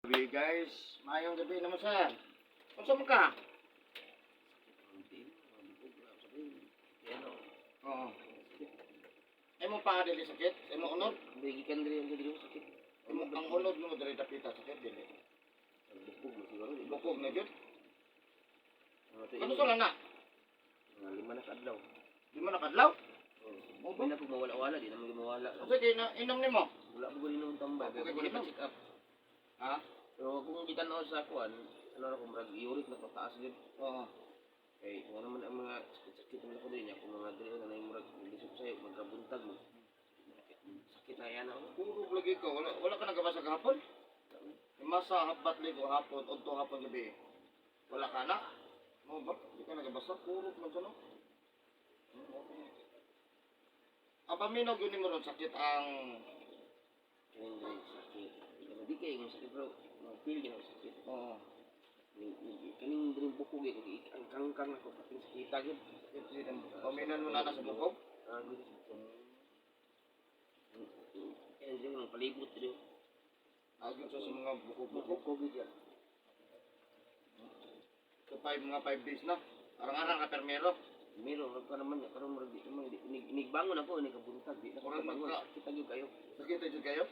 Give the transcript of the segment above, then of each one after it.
Gabi guys, mayong gabi naman sir. Kung saan ka? Oo. Ay mo pa dili sakit? Ay mo unod? Bagikan diri ang diri sakit. Ay mo ang unod mo dili dapita sakit dili. Bukog na siguro. Bukog na jud. Ano Ano sa lana? Mga lima na kadlaw. Di mo nakadlaw? Oh, hindi na ko mawala-wala, di na mo mawala. Kasi di na inom nimo. Wala ko gani nung tambay, kaya ko pa check up. Ha? Pero kung kita na sa kuan, ano na ko murag uric na pataas din. Oo. Kay ano naman ang mga sakit naman ako din, ako mga dili na murag lisod sayo magkabuntag mo. Sakit na yan ako. Puro lagi ka, wala ka nagabasa gahapon? Masa habat ligo hapon, udto hapon gabi. Wala ka na? Mo ba? Di ka nagabasa puro man sa no? Abaminog yun mo ron sakit ang Kaning diri sakit. Di kay yung sakit bro. Feel gina sakit. oo. Kaning diri bukog ang kangkang ako pating sakita gyud. Paminan mo na sa bukog? Ah, good. Eh, yung nang palibot dito. Agad sa mga bukog-bukog. Bukog gyud. So mga 5 days na. Arang-arang ka permero. Miro, ka naman ya karon murag di naman inigbangon ako ni kabuntag di na ko Murag bangon. magka- Kita gyud kayo. Nakita dyan kayo?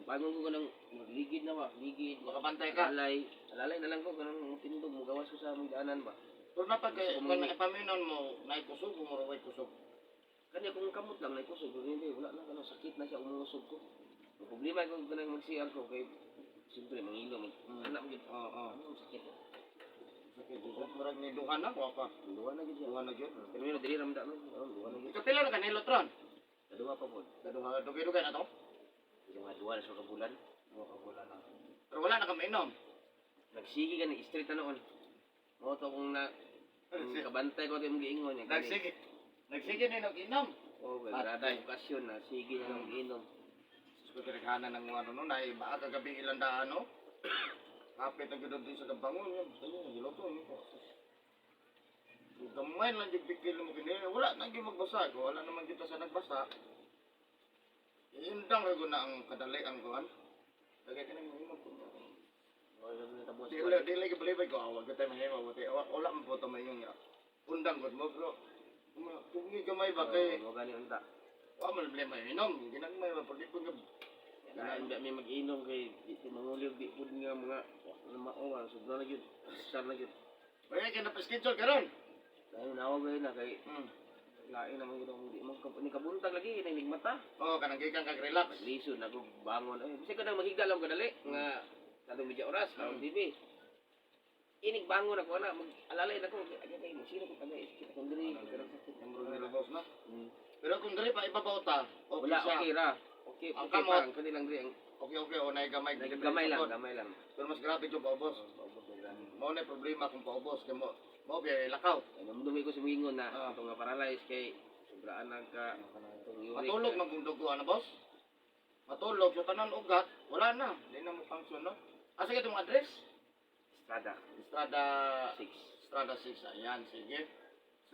Bangon ko kanang ligid na ba, ligid. Makabantay ka. Alalay na lang ko kanang tindog mugawas ko sa among daanan ba. Pero napag kung naipaminon mo, naikusog o maraway kusog. Kanya kung kamot lang na kusog hindi wala na kanang sakit na siya umusog ko. Ang problema ko kanang mag-CR ko kay siyempre mangilo anak gyud. Oo. Ang sakit. Sakit dyan. Marag ni duha na, wapa. Duwa na gyud. Duha na dyan. Pero yun diri ramda no. Duwa na gyud. Ikapila na ka nilotron. Duwa pa po. Kaduha, dugay-dugay na to. Yung mga duwa na sa kabulan. Oo, wala na. Pero wala na kami inom. Nagsigi ka ni street na noon. Mo to kung na kung kabantay ko yung giingon niya. Nagsige. Nagsige na inom. Oh, grada okasyon na sige na ng inom. So, tinaghanan ng ano no, na iba kagabi ilang daan no. Kapit na gano'n din sa kabangon yun. Ayun, hiloto yun po. Gamay lang yung bigil mo kinili. Wala na yung magbasa. Wala naman kita sa nagbasa. Iindang rin na ang kadali ang kuhan. Lagay ka nang mahimag ko. Di lagi balibay ko. Awag ka tayo mahimag. Wala mo po ito mayong undang ko mo. Pero kung gamay ba kay... Mo gani unta. Wala mo naman mahinom. Ginagmay ba. Pero di ko nga... Kaya may mag-inom kay di mangulog di pud nga mga mao sobra na gyud. Sar na gyud. Kaya ka na-schedule ka ron. Dahil nawag na kay lain naman gyud ang di man ni kabuntag lagi ni mata. Oo, kanang gikan kag-relax. Lisod na ko bangon. Ay bisag kadang maghiga lang kadali nga kadong medya oras sa TV. Inig bangon ako na mag-alalay na ko kay mo sino ko tagay kita kung diri Yung bro nila boss na. Pero kung dali pa ibabaw ta, okay wala siya. okay ra. Okay, Ang okay kamot. pa kanilang diri ang Okay, o gamay. gamay lang. Pero mas grabe yung paubos. Mao na yung problema kung paubos. Kaya mo biya lakaw. Namdumi ko sa wingon na Ah. ito nga paralyze kay sobraan ang ka itong uric. Matulog magdugo ano boss? Matulog sa tanan ugat, wala na. Hindi na mo function no. Asa ka itong address? Strada Estrada 6. Estrada 6. Ayan, sige.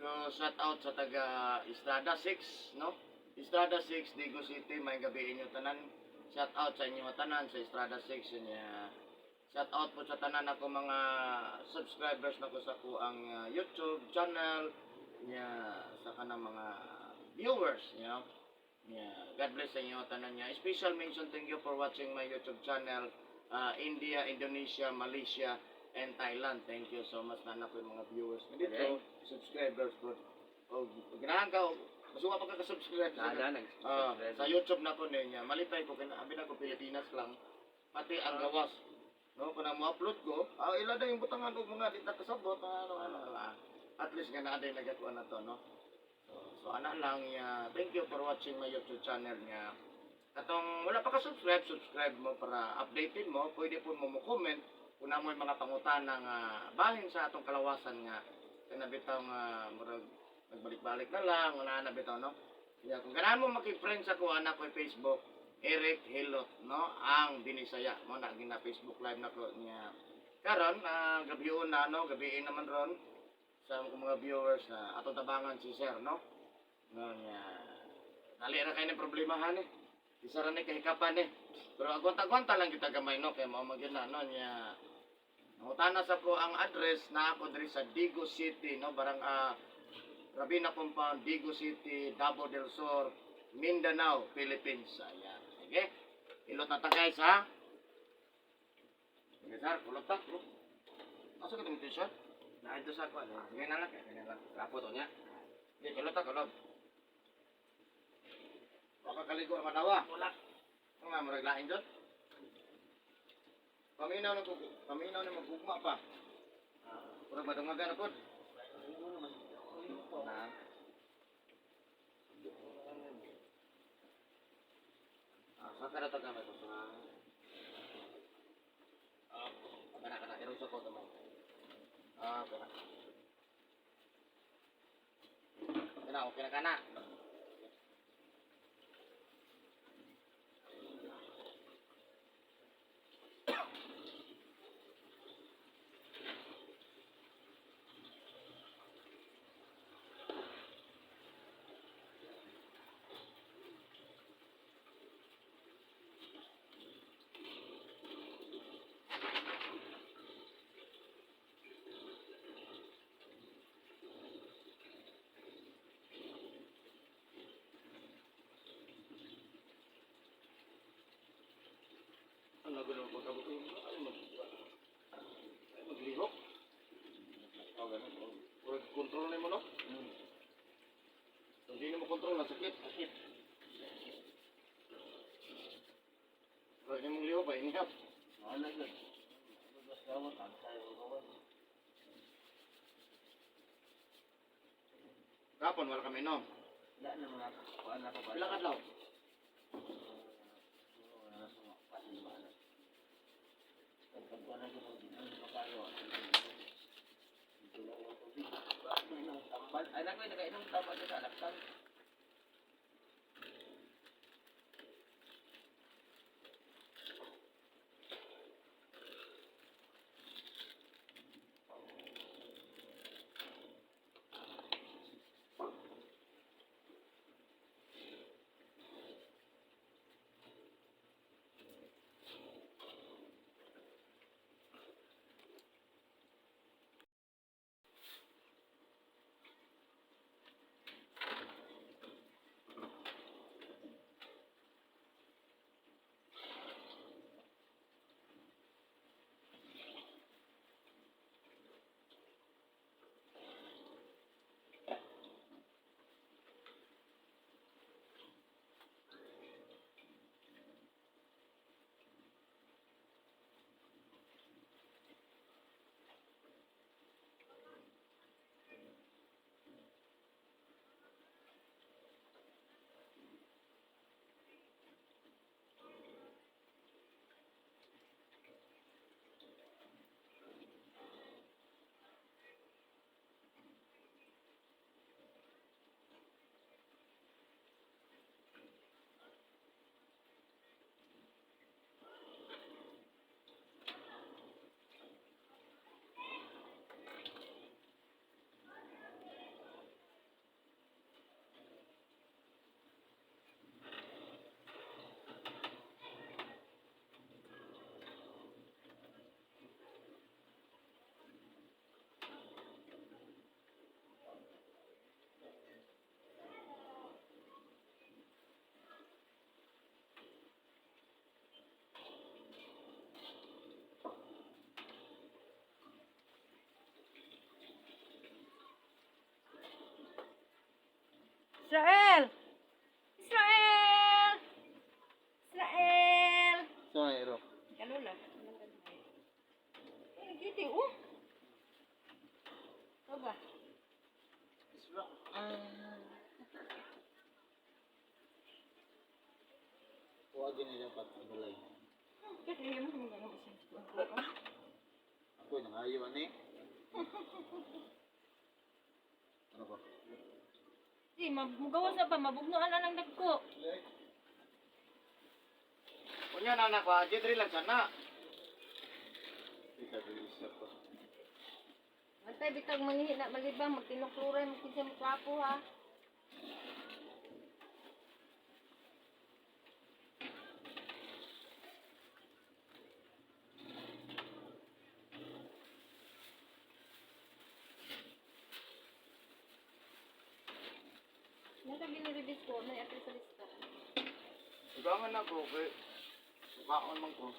So shout out sa taga Estrada 6, no? Estrada 6, Digo City, may gabi inyo tanan. Shout out sa inyo tanan sa Estrada 6 niya. Shout out po sa tanan ako mga subscribers na ko sa ko ang YouTube channel niya sa kanang mga viewers, you know. Yeah, God bless sa inyo tanan niya. Special mention, thank you for watching my YouTube channel. India, Indonesia, Malaysia, and Thailand. Thank you so much na ko yung mga viewers. Dito, Okay. subscribers po. Oh, ganahan ka, masuwa pa ka subscribe sa YouTube na ko niya. Malipay ko, kinabi na ko Pilipinas lang. Pati ang gawas. No, kung mo-upload ko, ilan na yung butangan o mga dita kasabot, at least nga na din nagakuha na to, no? So ana lang, thank you for watching my YouTube channel niya. Katong wala pa ka subscribe mo para updated mo, pwede po mo comment kung na mo yung mga pangutana nga bahin sa atong kalawasan nga kanabitaw nga murag nagbalik-balik na lang, wala na bitaw, no? Yeah, kung ganahan mo makiprensa ko, anak ko Facebook, Eric Hilot, no? Ang Binisaya mo na gina Facebook live na ko niya. Karon gabi una, no? Gabiin naman ron sa mga viewers na atong tabangan si Sir, no? No niya. Dali ra kay ng problemahan eh. Isa ra ni kahikapan eh. Pero agwanta-gwanta lang kita gamay no kay mao magyud no niya. Nangutana sa ko ang address na ako diri sa Digo City no barang Rabina Compound, Digo City, Davao del Sur, Mindanao, Philippines. Ayan. Okay? Ilot na ta guys ha. Sige sir, kulot ta. Asa ka itong t-shirt? Na ito sa kuan. Sige na lang. Sige na lang. Rapo to niya. Sige, kulot ta, kulot. Baka kaligo naman dawa. Wala. Ang nga, maraglain dyan. Paminaw na magugma pa. Pura madungagan na po. Na. Saan ka na tagamay ito? Kana, iruso ko naman. Kana. Okay na kana. Ang nagulong pagkabot ko, ay maglihok. Ganun. Control na mo, no? Hindi na mo control, nasakit. Kaya hindi mong lihok, inihap. Wala yun. Mas gawat ang sayo gawat. Kapon, wala kami, no? Wala na mga kuan na pa. Ilang adlaw? Ay, nakoy nakainom tama sa alaksan. Israel! Israel! Israel! So, Ero. Kalula. Giti, oh. Ito ba? Huwag nila dapat mabalay. Kasi yun mo gano'n isa. Ako, nangayon eh. Ano ba? Di, mugawas na pa, mabugnoan na lang dagko. Kunya na anak ba? Diri lang sana. Ika isa pa. Antay bitag mangihi na malibang, magtinukluray, magkinsa mo kapo ha. nilibis ko, may ato sa lista. Igangan ako, kay kaon man ko.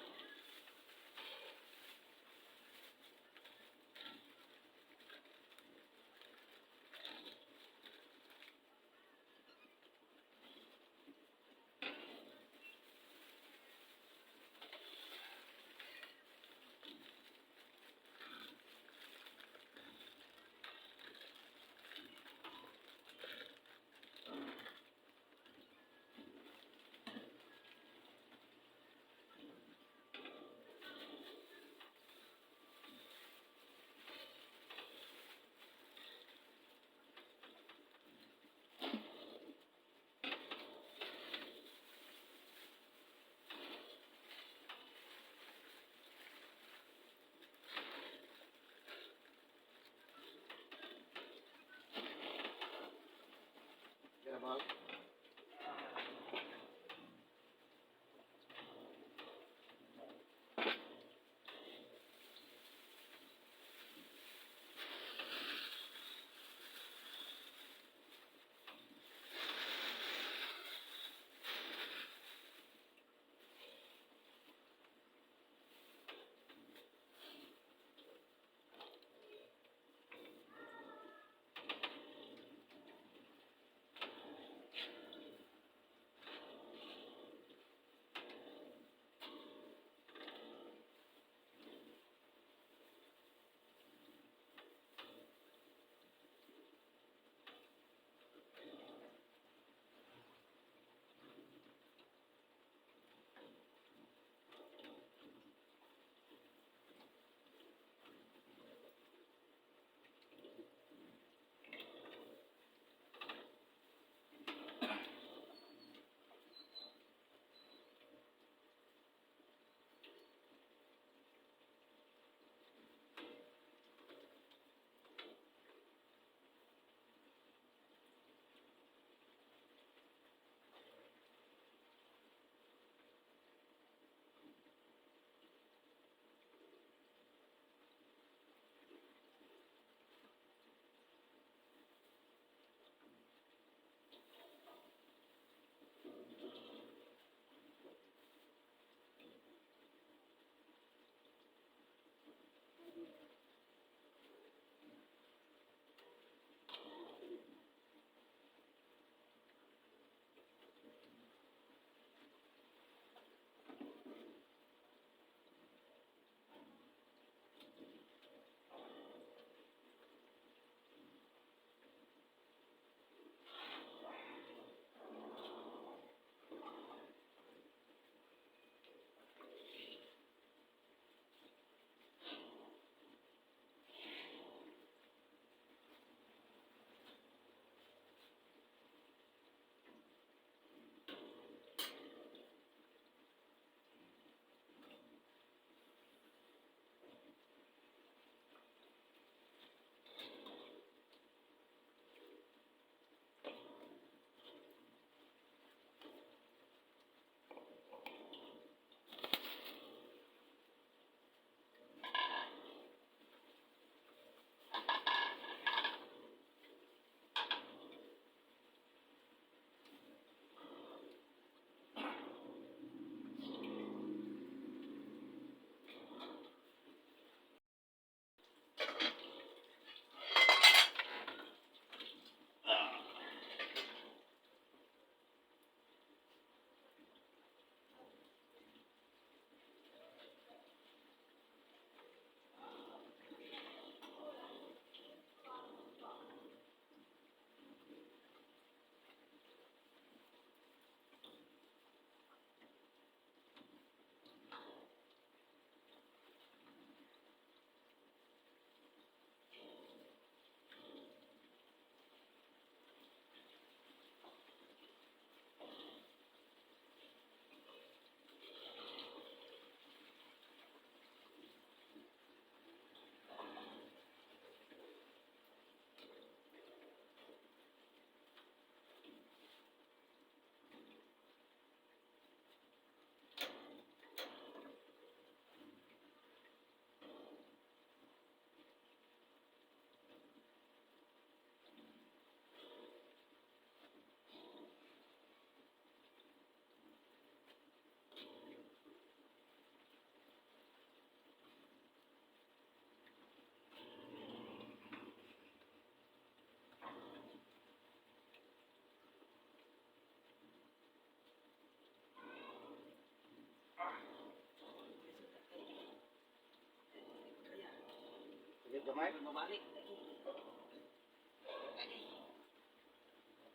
Sit gamay. Mabalik.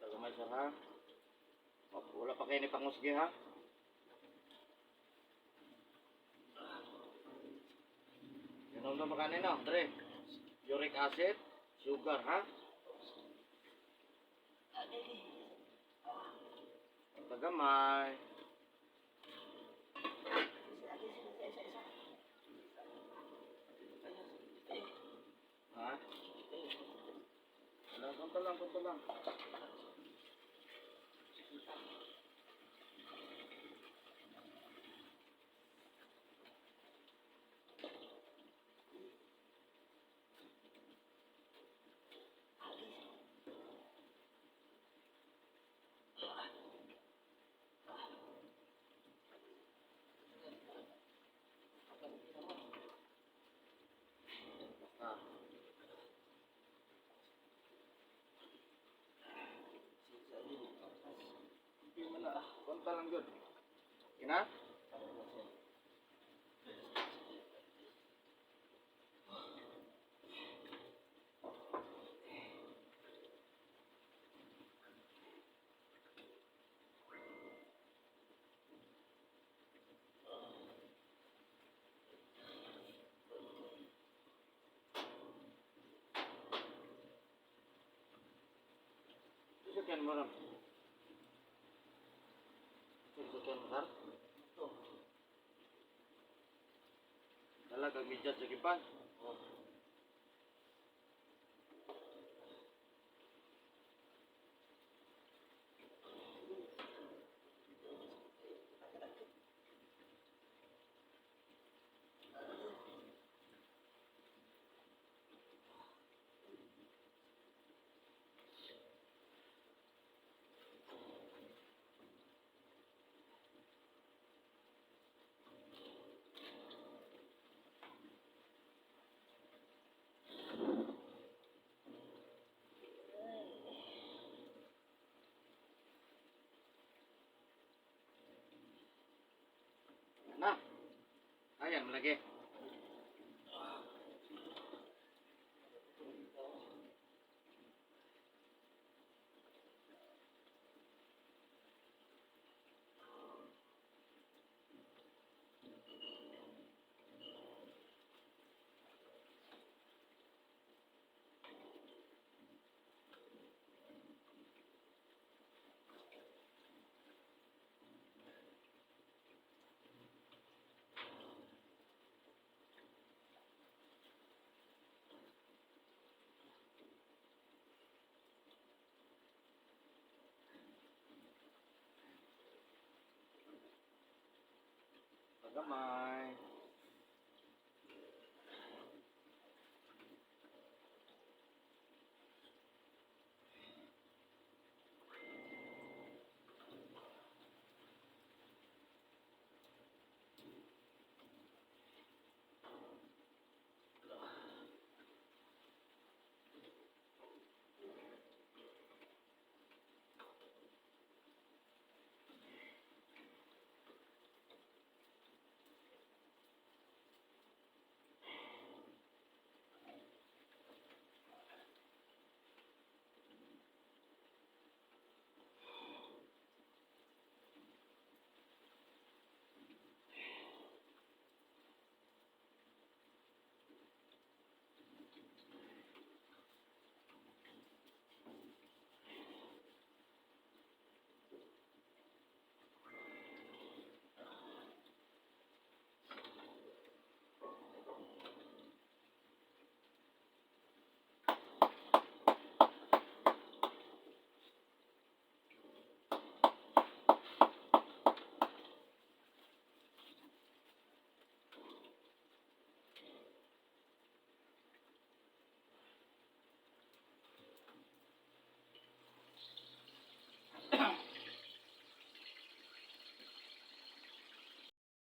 Gamay sir ha. Wala pa kayo ni pangusgi ha. Inom na ba kanina? Dre. Uric acid, sugar ha. Tagamay. Ha? Wala, kunta lang, kunta lang. Ah. Hindi mo na. Kunta lang yun. Ina? Sasakyan mo rin. Sasakyan mo sir. Dala kag medyas sa kipan. Na. Ayan, malagi. Tagamay.